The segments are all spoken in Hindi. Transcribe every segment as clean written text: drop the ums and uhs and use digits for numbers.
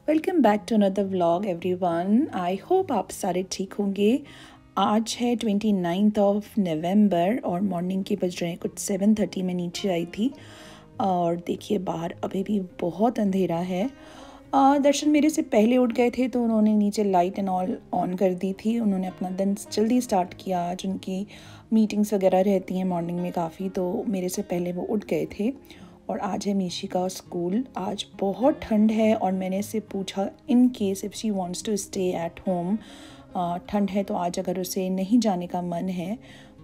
Welcome back to another vlog everyone. I hope आप सारे ठीक होंगे। आज है 29 ऑफ नवंबर और मॉर्निंग के बज रहे हैं कुछ 7:30। में नीचे आई थी और देखिए बाहर अभी भी बहुत अंधेरा है। दर्शन मेरे से पहले उठ गए थे तो उन्होंने नीचे लाइट एंड ऑल ऑन कर दी थी। उन्होंने अपना दिन जल्दी स्टार्ट किया। आज उनकी मीटिंग्स वगैरह रहती हैं मॉर्निंग में काफ़ी, तो मेरे से पहले वो उठ गए थे। और आज है मीशी का स्कूल। आज बहुत ठंड है और मैंने इससे पूछा in case if she wants to stay at home, ठंड है तो आज अगर उसे नहीं जाने का मन है,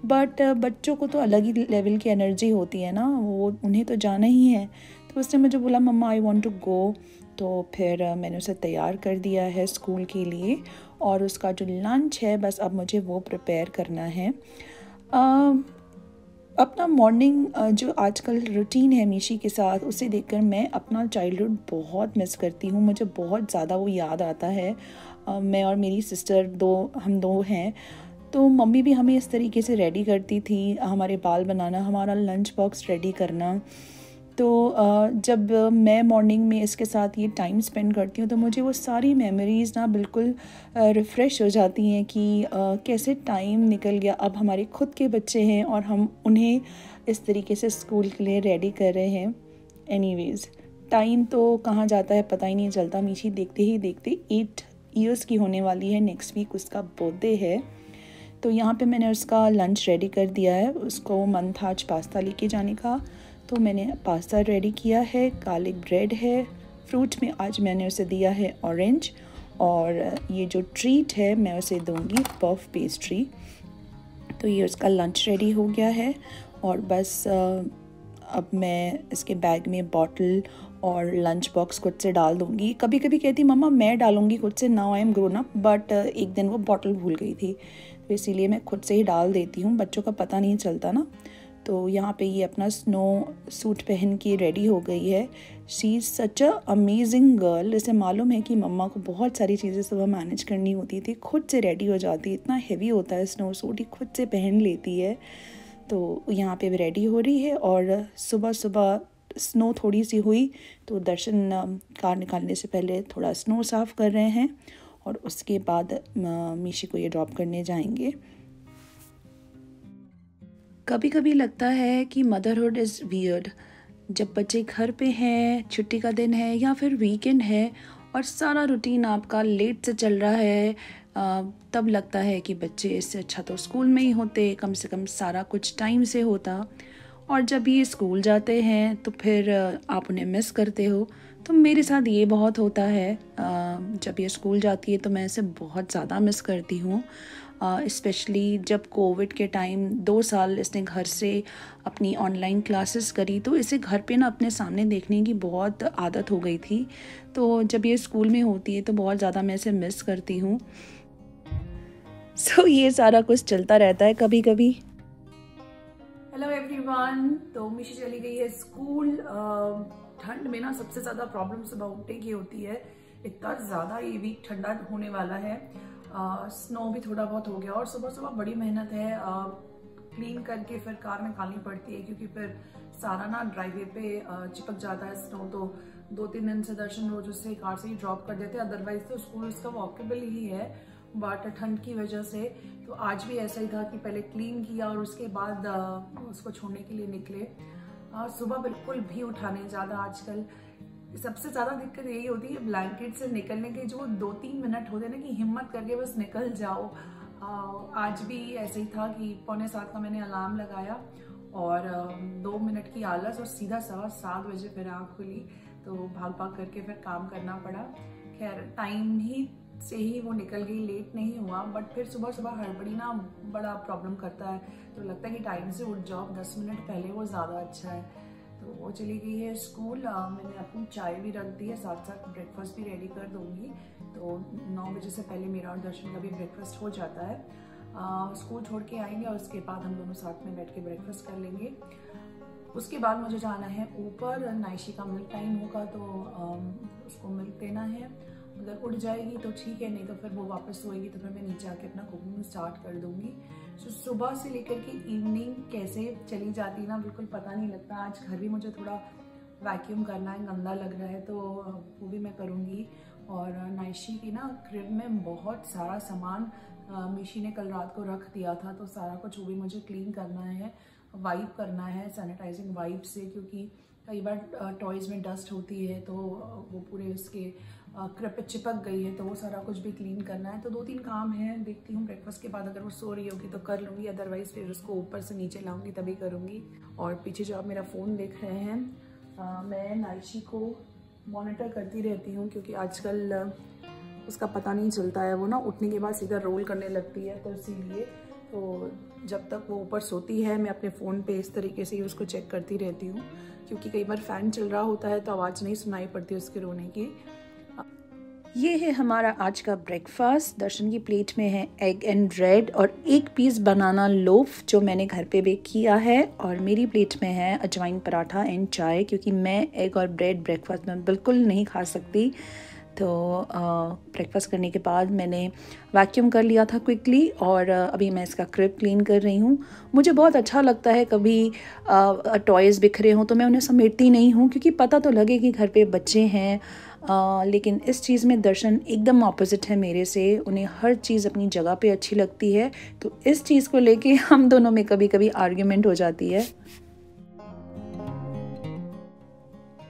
बट बच्चों को तो अलग ही लेवल की एनर्जी होती है ना, वो उन्हें तो जाना ही है। तो उसने मुझे बोला मम्मा आई वांट टू गो। तो फिर मैंने उसे तैयार कर दिया है स्कूल के लिए और उसका जो लंच है बस अब मुझे वो प्रिपेयर करना है। अपना मॉर्निंग जो आजकल रूटीन है मीशी के साथ, उसे देखकर मैं अपना चाइल्डहुड बहुत मिस करती हूँ। मुझे बहुत ज़्यादा वो याद आता है। मैं और मेरी सिस्टर हम दो हैं, तो मम्मी भी हमें इस तरीके से रेडी करती थी, हमारे बाल बनाना, हमारा लंच बॉक्स रेडी करना। तो जब मैं मॉर्निंग में इसके साथ ये टाइम स्पेंड करती हूँ तो मुझे वो सारी मेमोरीज़ ना बिल्कुल रिफ़्रेश हो जाती हैं कि कैसे टाइम निकल गया। अब हमारे खुद के बच्चे हैं और हम उन्हें इस तरीके से स्कूल के लिए रेडी कर रहे हैं। एनीवेज़, टाइम तो कहाँ जाता है पता ही नहीं चलता। मीशी देखते ही देखते 8 ईयर्स की होने वाली है। नेक्स्ट वीक उसका बर्थडे है। तो यहाँ पे मैंने उसका लंच रेडी कर दिया है। उसको मन था आज पास्ता लेके जाने का, तो मैंने पास्ता रेडी किया है। गार्लिक ब्रेड है। फ्रूट में आज मैंने उसे दिया है ऑरेंज, और ये जो ट्रीट है मैं उसे दूंगी पफ पेस्ट्री। तो ये उसका लंच रेडी हो गया है और बस अब मैं इसके बैग में बॉटल और लंच बॉक्स खुद से डाल दूँगी। कभी कभी कहती मम्मा मैं डालूँगी खुद से, now I am grown up, but एक दिन वो बॉटल भूल गई थी तो इसीलिए मैं खुद से ही डाल देती हूँ। बच्चों का पता नहीं चलता ना। तो यहाँ पे ये अपना स्नो सूट पहन के रेडी हो गई है। She is such a amazing girl. इसे मालूम है कि मम्मा को बहुत सारी चीज़ें सुबह मैनेज करनी होती थी, खुद से रेडी हो जाती है। इतना हेवी होता है स्नो सूट, ही खुद से पहन लेती है। तो यहाँ पे रेडी हो रही है और सुबह सुबह स्नो थोड़ी सी हुई तो दर्शन कार निकालने से पहले थोड़ा स्नो साफ़ कर रहे हैं और उसके बाद मीशी को ये ड्रॉप करने जाएंगे। कभी कभी लगता है कि मदरहुड इज़ वियर्ड। जब बच्चे घर पे हैं, छुट्टी का दिन है या फिर वीकेंड है और सारा रूटीन आपका लेट से चल रहा है, तब लगता है कि बच्चे इससे अच्छा तो स्कूल में ही होते, कम से कम सारा कुछ टाइम से होता। और जब ये स्कूल जाते हैं तो फिर आप उन्हें मिस करते हो। तो मेरे साथ ये बहुत होता है। जब ये स्कूल जाती है तो मैं इसे बहुत ज़्यादा मिस करती हूँ। स्पेशली जब कोविड के टाइम 2 साल इसने घर से अपनी ऑनलाइन क्लासेस करी, तो इसे घर पे ना अपने सामने देखने की बहुत आदत हो गई थी। तो जब ये स्कूल में होती है तो बहुत ज़्यादा मैं इसे मिस करती हूँ। सो ये सारा कुछ चलता रहता है कभी कभी। Hello everyone. तो मिशी चली गई है स्कूल। ठंड में ना सबसे ज़्यादा प्रॉब्लम सुबह उठने की होती है। इतना ज़्यादा ये वीक ठंडा होने वाला है। स्नो भी थोड़ा बहुत हो गया और सुबह सुबह बड़ी मेहनत है। क्लीन करके फिर कार में निकालनी पड़ती है क्योंकि फिर सारा ना ड्राइवे पे चिपक जाता है स्नो। तो 2-3 दिन से दर्शन रोज उससे कार से ही ड्रॉप कर देते हैं, अदरवाइज तो स्कूल उसका वॉकेबल ही है, बट ठंड की वजह से। तो आज भी ऐसा ही था कि पहले क्लीन किया और उसके बाद उसको छोड़ने के लिए निकले। सुबह बिल्कुल भी उठा नहीं जाता आजकल। सबसे ज्यादा दिक्कत यही होती है ब्लैंकेट से निकलने के जो 2-3 मिनट होते हैं ना, कि हिम्मत करके बस निकल जाओ। आज भी ऐसे ही था कि 6:45 का मैंने अलार्म लगाया और 2 मिनट की आलस और सीधा 7:15 बजे फिर आँख खुली। तो भाग भाग करके फिर काम करना पड़ा। खैर टाइम ही से ही वो निकल गई, लेट नहीं हुआ। बट फिर सुबह सुबह हड़बड़ी ना बड़ा प्रॉब्लम करता है। तो लगता है कि टाइम से उठ जाओ, 10 मिनट पहले वो ज़्यादा अच्छा है। तो वो चली गई है स्कूल। मैंने अपनी चाय भी रख दी है, साथ साथ ब्रेकफास्ट भी रेडी कर दूंगी। तो 9 बजे से पहले मेरा और दर्शन का भी ब्रेकफास्ट हो जाता है। स्कूल छोड़ के आएंगे और उसके बाद हम दोनों साथ में बैठ के ब्रेकफास्ट कर लेंगे। उसके बाद मुझे जाना है ऊपर। नाइशी का मिल्क टाइम होगा तो उसको मिल्क देना है। अगर उठ जाएगी तो ठीक है, नहीं तो फिर वो वापस सोएगी तो फिर मैं नीचे आके अपना कुकिंग स्टार्ट कर दूंगी। तो सुबह से लेकर के इवनिंग कैसे चली जाती ना बिल्कुल पता नहीं लगता। आज घर भी मुझे थोड़ा वैक्यूम करना है, गंदा लग रहा है तो वो भी मैं करूँगी। और नाइशी की ना क्रिब में बहुत सारा सामान मीशी ने कल रात को रख दिया था, तो सारा कुछ वो भी मुझे क्लीन करना है, वाइप करना है सैनिटाइजिंग वाइप से, क्योंकि कई बार टॉयज़ में डस्ट होती है तो वो पूरे उसके क्रिब पे चिपक गई है, तो वो सारा कुछ भी क्लीन करना है। तो 2-3 काम हैं, देखती हूँ ब्रेकफास्ट के बाद अगर वो सो रही होगी तो कर लूँगी, अदरवाइज़ फिर उसको ऊपर से नीचे लाऊंगी तभी करूँगी। और पीछे जो आप मेरा फ़ोन देख रहे हैं, मैं नाइशी को मॉनिटर करती रहती हूँ, क्योंकि आजकल उसका पता नहीं चलता है, वो ना उठने के बाद सीधा रोल करने लगती है, तो इसीलिए तो जब तक वो ऊपर सोती है मैं अपने फ़ोन पे इस तरीके से ही उसको चेक करती रहती हूँ, क्योंकि कई बार फ़ैन चल रहा होता है तो आवाज़ नहीं सुनाई पड़ती उसके रोने की। ये है हमारा आज का ब्रेकफास्ट। दर्शन की प्लेट में है एग एंड ब्रेड और 1 पीस बनाना लोफ जो मैंने घर पे बेक किया है, और मेरी प्लेट में है अजवाइन पराठा एंड चाय, क्योंकि मैं एग और ब्रेड ब्रेकफास्ट में बिल्कुल नहीं खा सकती। तो ब्रेकफास्ट करने के बाद मैंने वैक्यूम कर लिया था क्विकली, और अभी मैं इसका क्रिब क्लीन कर रही हूँ। मुझे बहुत अच्छा लगता है कभी टॉयज़ बिखरे हों तो मैं उन्हें समेटती नहीं हूँ, क्योंकि पता तो लगे कि घर पे बच्चे हैं, लेकिन इस चीज़ में दर्शन एकदम ऑपोजिट है मेरे से। उन्हें हर चीज़ अपनी जगह पे अच्छी लगती है, तो इस चीज़ को लेके हम दोनों में कभी कभी आर्ग्यूमेंट हो जाती है।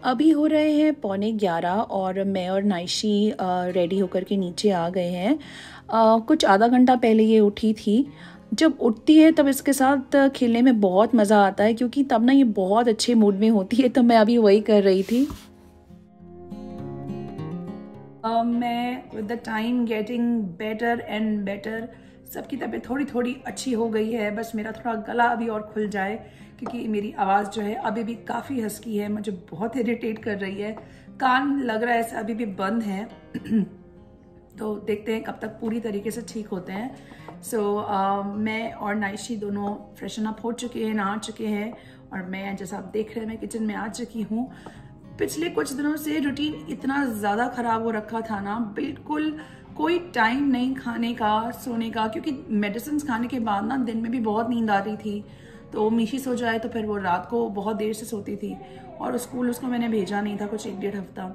अभी हो रहे हैं 11:15 और मैं और नाइशी रेडी होकर के नीचे आ गए हैं। कुछ आधा घंटा पहले ये उठी थी। जब उठती है तब इसके साथ खेलने में बहुत मज़ा आता है, क्योंकि तब ना ये बहुत अच्छे मूड में होती है, तो मैं अभी वही कर रही थी। मैं with the time getting better and better. सबकी तबीयत थोड़ी थोड़ी अच्छी हो गई है, बस मेरा थोड़ा गला अभी और खुल जाए, क्योंकि मेरी आवाज़ जो है अभी भी काफ़ी हस्की है, मुझे बहुत इरिटेट कर रही है। कान लग रहा है ऐसा अभी भी बंद है तो देखते हैं कब तक पूरी तरीके से ठीक होते हैं। मैं और नाइशी दोनों फ्रेशन अप हो चुके हैं, नहा चुके हैं, और मैं जैसा आप देख रहे हैं मैं किचन में आ चुकी हूँ। पिछले कुछ दिनों से रूटीन इतना ज़्यादा ख़राब हो रखा था ना, बिल्कुल कोई टाइम नहीं खाने का, सोने का, क्योंकि मेडिसिन खाने के बाद ना दिन में भी बहुत नींद आ रही थी, तो मीशी सो जाए तो फिर वो रात को बहुत देर से सोती थी, और स्कूल उसको मैंने भेजा नहीं था कुछ 1-1.5 हफ्ता।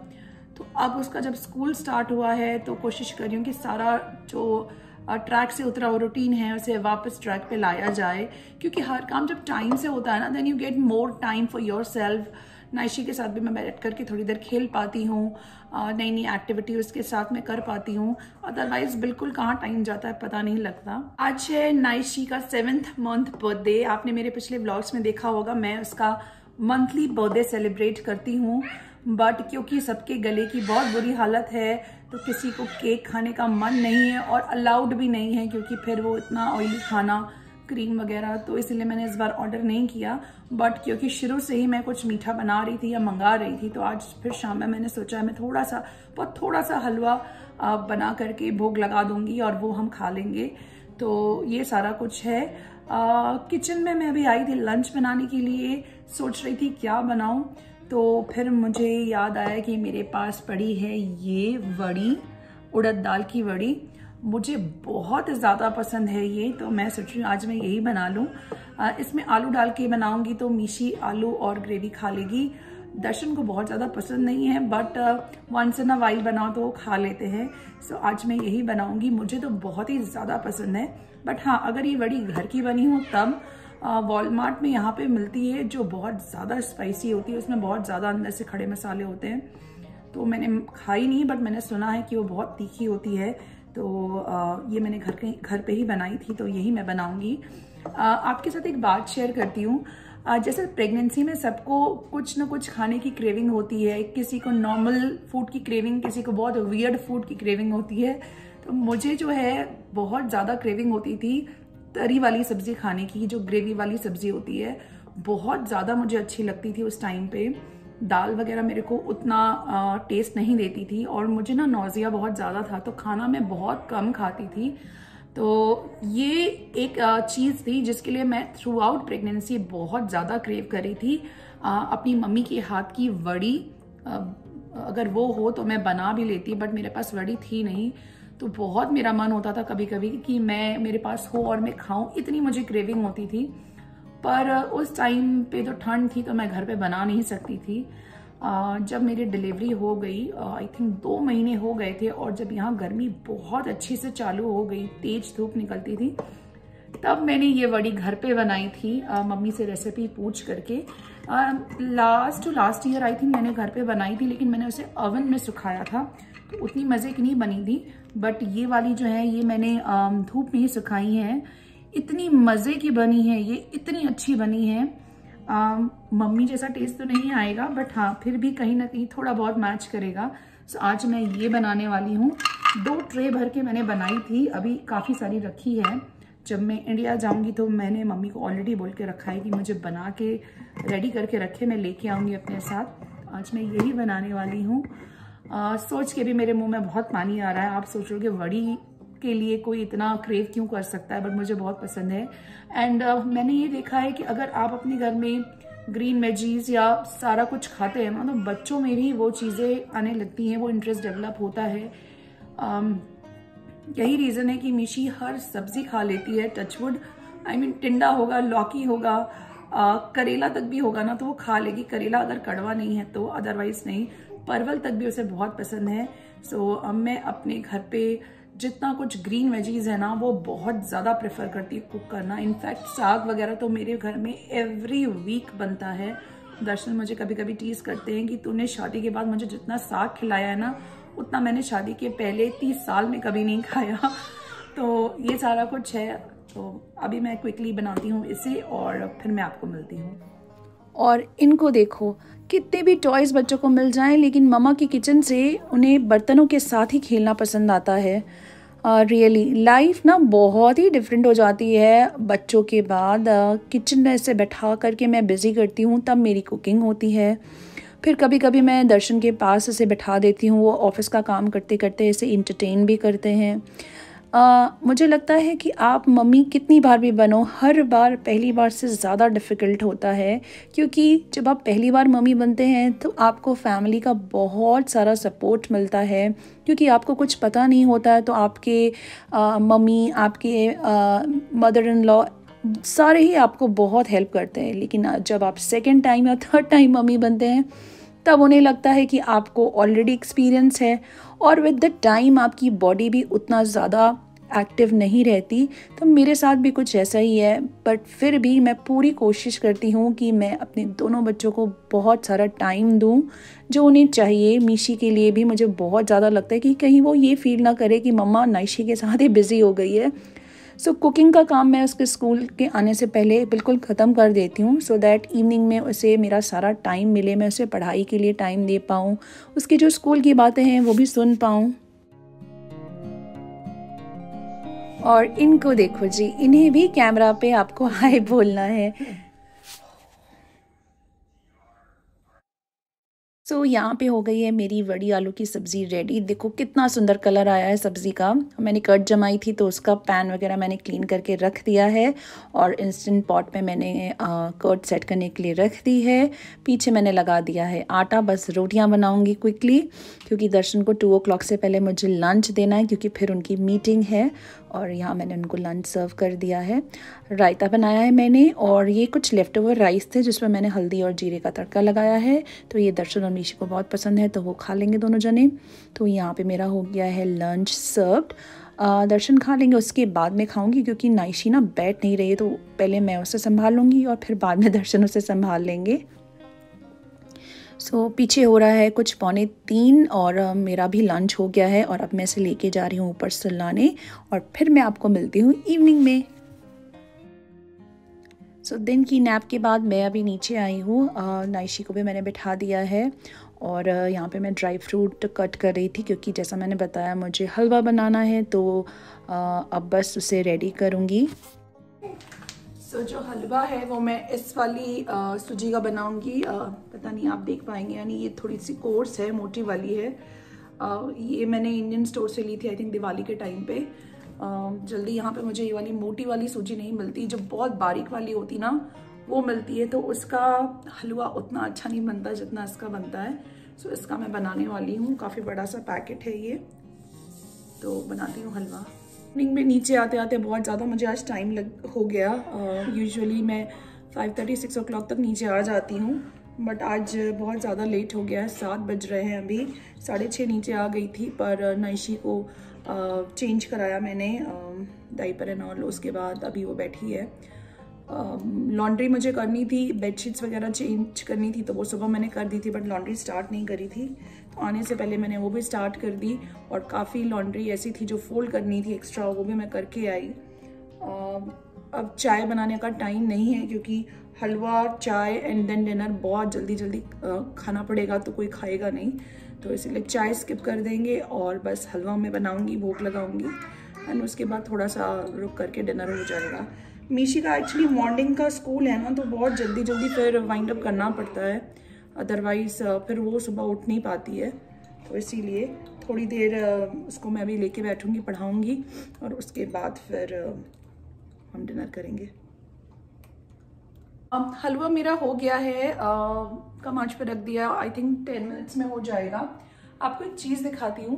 तो अब उसका जब स्कूल स्टार्ट हुआ है तो कोशिश कर रही हूँ कि सारा जो ट्रैक से उतरा वो रूटीन है उसे वापस ट्रैक पे लाया जाए, क्योंकि हर काम जब टाइम से होता है ना, then you get more time for yourself. Naishi के साथ भी मैं बैठ करके थोड़ी देर खेल पाती हूँ, नई नई एक्टिविटी उसके साथ में कर पाती हूँ, अदरवाइज बिल्कुल कहाँ टाइम जाता है पता नहीं लगता। आज है नाइशी का 7th मंथ बर्थडे। आपने मेरे पिछले व्लॉग्स में देखा होगा, मैं उसका मंथली बर्थडे सेलिब्रेट करती हूँ, बट क्योंकि सबके गले की बहुत बुरी हालत है तो किसी को केक खाने का मन नहीं है और अलाउड भी नहीं है, क्योंकि फिर वो इतना ऑयली खाना, क्रीम वगैरह, तो इसलिए मैंने इस बार ऑर्डर नहीं किया। बट क्योंकि शुरू से ही मैं कुछ मीठा बना रही थी या मंगा रही थी, तो आज फिर शाम में मैंने सोचा मैं थोड़ा सा हलवा बना करके भोग लगा दूंगी और वो हम खा लेंगे। तो ये सारा कुछ है। किचन में मैं अभी आई थी लंच बनाने के लिए, सोच रही थी क्या बनाऊं, तो फिर मुझे याद आया कि मेरे पास पड़ी है ये वड़ी, उड़द दाल की वड़ी। मुझे बहुत ज़्यादा पसंद है ये, तो मैं सोच रही हूँ आज मैं यही बना लूँ। इसमें आलू डाल के बनाऊंगी तो मीशी आलू और ग्रेवी खा लेगी। दर्शन को बहुत ज़्यादा पसंद नहीं है, but once in a while बनाओ तो वो खा लेते हैं। आज मैं यही बनाऊंगी। मुझे तो बहुत ही ज़्यादा पसंद है, बट हाँ अगर ये वड़ी घर की बनी हो तब वॉलमार्ट में यहाँ पे मिलती है जो बहुत ज़्यादा स्पाइसी होती है, उसमें बहुत ज़्यादा अंदर से खड़े मसाले होते हैं, तो मैंने खाई नहीं, बट मैंने सुना है कि वो बहुत तीखी होती है। तो ये मैंने घर पे ही बनाई थी, तो यही मैं बनाऊंगी। आपके साथ एक बात शेयर करती हूँ। जैसे प्रेगनेंसी में सबको कुछ ना कुछ खाने की क्रेविंग होती है, किसी को नॉर्मल फूड की क्रेविंग, किसी को बहुत वियर्ड फूड की क्रेविंग होती है। तो मुझे जो है बहुत ज़्यादा क्रेविंग होती थी तरी वाली सब्जी खाने की, जो ग्रेवी वाली सब्जी होती है, बहुत ज़्यादा मुझे अच्छी लगती थी उस टाइम पे। दाल वगैरह मेरे को उतना टेस्ट नहीं देती थी, और मुझे ना नौजिया बहुत ज़्यादा था, तो खाना मैं बहुत कम खाती थी। तो ये एक चीज़ थी जिसके लिए मैं थ्रू आउट प्रेगनेंसी बहुत ज़्यादा क्रेव कर रही थी। अपनी मम्मी के हाथ की वड़ी, अगर वो हो तो मैं बना भी लेती, बट मेरे पास वड़ी थी नहीं, तो बहुत मेरा मन होता था कभी कभी कि मेरे पास हो और मैं खाऊं, इतनी मुझे क्रेविंग होती थी। पर उस टाइम पे तो ठंड थी तो मैं घर पे बना नहीं सकती थी। जब मेरी डिलीवरी हो गई, आई थिंक 2 महीने हो गए थे, और जब यहाँ गर्मी बहुत अच्छी से चालू हो गई, तेज धूप निकलती थी, तब मैंने ये वड़ी घर पे बनाई थी मम्मी से रेसिपी पूछ करके। लास्ट ईयर आई थिंक मैंने घर पे बनाई थी, लेकिन मैंने उसे ओवन में सुखाया था, तो उतनी मज़े की नहीं बनी थी। बट ये वाली जो है ये मैंने धूप में ही सुखाई है, इतनी मज़े की बनी है ये, इतनी अच्छी बनी है। मम्मी जैसा टेस्ट तो नहीं आएगा, बट हाँ फिर भी कहीं ना कहीं थोड़ा बहुत मैच करेगा। सो आज मैं ये बनाने वाली हूँ। 2 ट्रे भर के मैंने बनाई थी, अभी काफ़ी सारी रखी है। जब मैं इंडिया जाऊंगी तो मैंने मम्मी को ऑलरेडी बोल के रखा है कि मुझे बना के रेडी करके रखे, मैं लेके आऊँगी अपने साथ। आज मैं यही बनाने वाली हूँ। सोच के भी मेरे मुंह में बहुत पानी आ रहा है। आप सोच रहे हो कि वड़ी के लिए कोई इतना क्रेव क्यों कर सकता है, बट मुझे बहुत पसंद है। एंड मैंने ये देखा है कि अगर आप अपने घर में ग्रीन वेजीज या सारा कुछ खाते हैं ना, तो बच्चों में भी वो चीज़ें आने लगती हैं, वो इंटरेस्ट डेवलप होता है। यही रीज़न है कि मिशी हर सब्जी खा लेती है, टचवुड। आई मीन टिंडा होगा, लौकी होगा, करेला तक भी होगा ना तो वो खा लेगी। करेला अगर कड़वा नहीं है तो, अदरवाइज नहीं। परवल तक भी उसे बहुत पसंद है। सो अब मैं अपने घर पे जितना कुछ ग्रीन वेजीज है ना, वो बहुत ज़्यादा प्रेफर करती है कुक करना। इनफैक्ट साग वगैरह तो मेरे घर में एवरी वीक बनता है। दर्शन मुझे कभी कभी टीज करते हैं कि तूने शादी के बाद मुझे जितना साग खिलाया है ना, उतना मैंने शादी के पहले 30 साल में कभी नहीं खाया। तो ये सारा कुछ है। तो अभी मैं क्विकली बनाती हूँ इसे और फिर मैं आपको मिलती हूँ। और इनको देखो, कितने भी टॉयज़ बच्चों को मिल जाएं, लेकिन मम्मा की किचन से उन्हें बर्तनों के साथ ही खेलना पसंद आता है। रियली लाइफ ना बहुत ही डिफरेंट हो जाती है बच्चों के बाद। किचन में ऐसे बैठा करके मैं बिज़ी करती हूँ, तब मेरी कुकिंग होती है। फिर कभी कभी मैं दर्शन के पास ऐसे बैठा देती हूँ, वो ऑफिस का काम करते करते ऐसे इंटरटेन भी करते हैं। मुझे लगता है कि आप मम्मी कितनी बार भी बनो, हर बार पहली बार से ज़्यादा डिफ़िकल्ट होता है, क्योंकि जब आप पहली बार मम्मी बनते हैं तो आपको फैमिली का बहुत सारा सपोर्ट मिलता है, क्योंकि आपको कुछ पता नहीं होता है। तो आपके मम्मी, आपके मदर इन लॉ सारे ही आपको बहुत हेल्प करते हैं। लेकिन जब आप सेकेंड टाइम या थर्ड टाइम मम्मी बनते हैं, तब उन्हें लगता है कि आपको ऑलरेडी एक्सपीरियंस है, और विद द टाइम आपकी बॉडी भी उतना ज़्यादा एक्टिव नहीं रहती। तो मेरे साथ भी कुछ ऐसा ही है, बट फिर भी मैं पूरी कोशिश करती हूँ कि मैं अपने दोनों बच्चों को बहुत सारा टाइम दूँ जो उन्हें चाहिए। मिशी के लिए भी मुझे बहुत ज़्यादा लगता है कि कहीं वो ये फील ना करे कि मम्मा नाइशी के साथ ही बिज़ी हो गई है। सो कुकिंग का काम मैं उसके स्कूल के आने से पहले बिल्कुल ख़त्म कर देती हूँ, सो दैट इवनिंग में उसे मेरा सारा टाइम मिले, मैं उसे पढ़ाई के लिए टाइम दे पाऊँ, उसकी जो स्कूल की बातें हैं वो भी सुन पाऊँ। और इनको देखो जी, इन्हें भी कैमरा पे आपको हाय बोलना है। सो यहाँ पे हो गई है मेरी वड़ी आलू की सब्ज़ी रेडी। देखो कितना सुंदर कलर आया है सब्ज़ी का। मैंने कट जमाई थी तो उसका पैन वगैरह मैंने क्लीन करके रख दिया है, और इंस्टेंट पॉट में मैंने कर्ड सेट करने के लिए रख दी है। पीछे मैंने लगा दिया है आटा, बस रोटियाँ बनाऊँगी क्विकली, क्योंकि दर्शन को 2 o'clock से पहले मुझे लंच देना है, क्योंकि फिर उनकी मीटिंग है। और यहाँ मैंने उनको लंच सर्व कर दिया है। रायता बनाया है मैंने, और ये कुछ लेफ्ट ओवर राइस थे जिसमें मैंने हल्दी और जीरे का तड़का लगाया है। तो ये दर्शन और मिशी को बहुत पसंद है, तो वो खा लेंगे दोनों जने। तो यहाँ पे मेरा हो गया है लंच सर्व्ड। दर्शन खा लेंगे, उसके बाद में खाऊंगी, क्योंकि नाइशी ना बैठ नहीं रही है, तो पहले मैं उसे संभाल लूँगी और फिर बाद में दर्शन उसे संभाल लेंगे। सो पीछे हो रहा है कुछ 2:45 और मेरा भी लंच हो गया है, और अब मैं इसे लेके जा रही हूँ ऊपर सुलाने, और फिर मैं आपको मिलती हूँ इवनिंग में। सो दिन की नैप के बाद मैं अभी नीचे आई हूँ। नाइशी को भी मैंने बिठा दिया है, और यहाँ पे मैं ड्राई फ्रूट कट कर रही थी, क्योंकि जैसा मैंने बताया मुझे हलवा बनाना है, तो अब बस उसे रेडी करूँगी। सो जो हलवा है वो मैं इस वाली सूजी का बनाऊंगी। पता नहीं आप देख पाएंगे, यानी ये थोड़ी सी कोर्स है, मोटी वाली है। ये मैंने इंडियन स्टोर से ली थी आई थिंक दिवाली के टाइम पे। जल्दी यहाँ पे मुझे ये वाली मोटी वाली सूजी नहीं मिलती, जो बहुत बारीक वाली होती ना वो मिलती है, तो उसका हलवा उतना अच्छा नहीं बनता जितना इसका बनता है। सो इसका मैं बनाने वाली हूँ, काफ़ी बड़ा सा पैकेट है ये, तो बनाती हूँ हलवा। इवनिंग में नीचे आते आते बहुत ज़्यादा मुझे आज टाइम हो गया। यूजुअली मैं 5:30 6 o'clock तक नीचे आ जाती हूँ, बट आज बहुत ज़्यादा लेट हो गया है, 7 बज रहे हैं अभी। 6:30 नीचे आ गई थी, पर नाइशी को चेंज कराया मैंने डायपर एंड ऑल। उसके बाद अभी वो बैठी है। लॉन्ड्री मुझे करनी थी, बेडशीट्स वगैरह चेंज करनी थी, तो वो सुबह मैंने कर दी थी, बट लॉन्ड्री स्टार्ट नहीं करी थी। तो आने से पहले मैंने वो भी स्टार्ट कर दी, और काफ़ी लॉन्ड्री ऐसी थी जो फोल्ड करनी थी एक्स्ट्रा, वो भी मैं करके आई। अब चाय बनाने का टाइम नहीं है, क्योंकि हलवा, चाय एंड देन डिनर बहुत जल्दी जल्दी खाना पड़ेगा, तो कोई खाएगा नहीं, तो इसीलिए चाय स्किप कर देंगे और बस हलवा में बनाऊंगी, भूख लगाऊंगी, एंड उसके बाद थोड़ा सा रुक करके डिनर हो जाएगा। मीशी का एक्चुअली मॉर्निंग का स्कूल है ना, तो बहुत जल्दी जल्दी फिर वाइंड अप करना पड़ता है, अदरवाइज फिर वो सुबह उठ नहीं पाती है। तो इसीलिए थोड़ी देर उसको मैं अभी लेके बैठूंगी, पढ़ाऊंगी, और उसके बाद फिर हम डिनर करेंगे। हलवा मेरा हो गया है, कम आंच पे रख दिया, आई थिंक 10 मिनट्स में हो जाएगा। आपको एक चीज़ दिखाती हूँ,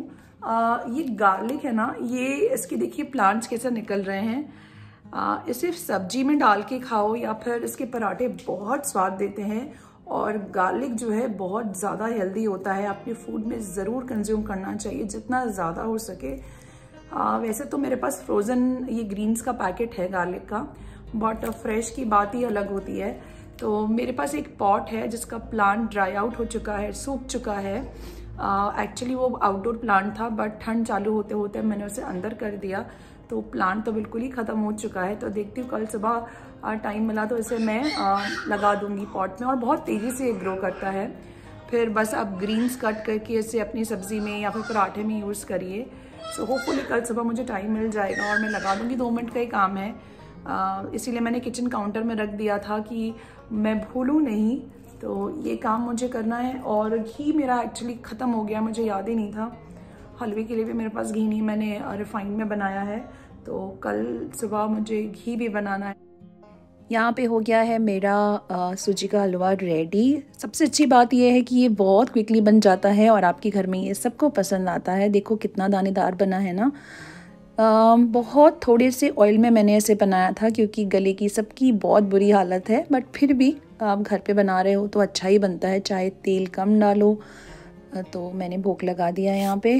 ये गार्लिक है ना, ये इसके देखिए प्लांट्स कैसे निकल रहे हैं। इसे सब्जी में डाल के खाओ या फिर इसके पराठे बहुत स्वाद देते हैं, और गार्लिक जो है बहुत ज़्यादा हेल्दी होता है, अपने फूड में ज़रूर कंज्यूम करना चाहिए जितना ज़्यादा हो सके। वैसे तो मेरे पास फ्रोज़न ये ग्रीन्स का पैकेट है गार्लिक का, बट फ्रेश की बात ही अलग होती है। तो मेरे पास एक पॉट है जिसका प्लांट ड्राई आउट हो चुका है, सूख चुका है। एक्चुअली वो आउटडोर प्लांट था, बट ठंड चालू होते होते मैंने उसे अंदर कर दिया, तो प्लांट तो बिल्कुल ही ख़त्म हो चुका है। तो देखती हूँ कल सुबह टाइम मिला तो इसे मैं लगा दूंगी पॉट में, और बहुत तेज़ी से ग्रो करता है। फिर बस आप ग्रीन्स कट करके इसे अपनी सब्ज़ी में या फिर पराठे में यूज़ करिए। सो होपफुली कल सुबह मुझे टाइम मिल जाएगा और मैं लगा दूंगी, 2 मिनट का ही काम है। इसीलिए मैंने किचन काउंटर में रख दिया था कि मैं भूलूँ नहीं, तो ये काम मुझे करना है। और घी मेरा एक्चुअली ख़त्म हो गया, मुझे याद ही नहीं था। हलवे के लिए भी मेरे पास घी नहीं, मैंने रिफाइंड में बनाया है, तो कल सुबह मुझे घी भी बनाना है। यहाँ पे हो गया है मेरा सूजी का हलवा रेडी। सबसे अच्छी बात यह है कि ये बहुत क्विकली बन जाता है और आपके घर में ये सबको पसंद आता है। देखो कितना दानेदार बना है ना। बहुत थोड़े से ऑयल में मैंने इसे बनाया था, क्योंकि गले की सबकी बहुत बुरी हालत है, बट फिर भी आप घर पे बना रहे हो तो अच्छा ही बनता है, चाहे तेल कम डालो। तो मैंने भोग लगा दिया यहाँ पे।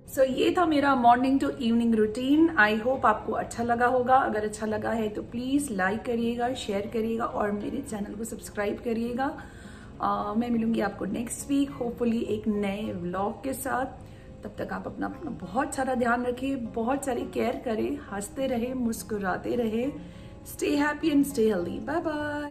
सो ये था मेरा morning to evening routine. I hope आपको अच्छा लगा होगा। अगर अच्छा लगा है तो प्लीज़ लाइक करिएगा, शेयर करिएगा और मेरे चैनल को सब्सक्राइब करिएगा। मैं मिलूंगी आपको नेक्स्ट वीक होपफुली एक नए व्लॉग के साथ। तब तक आप अपना बहुत सारा ध्यान रखिए, बहुत सारी केयर करें, हंसते रहे, मुस्कुराते रहे। Stay happy and stay healthy. Bye bye.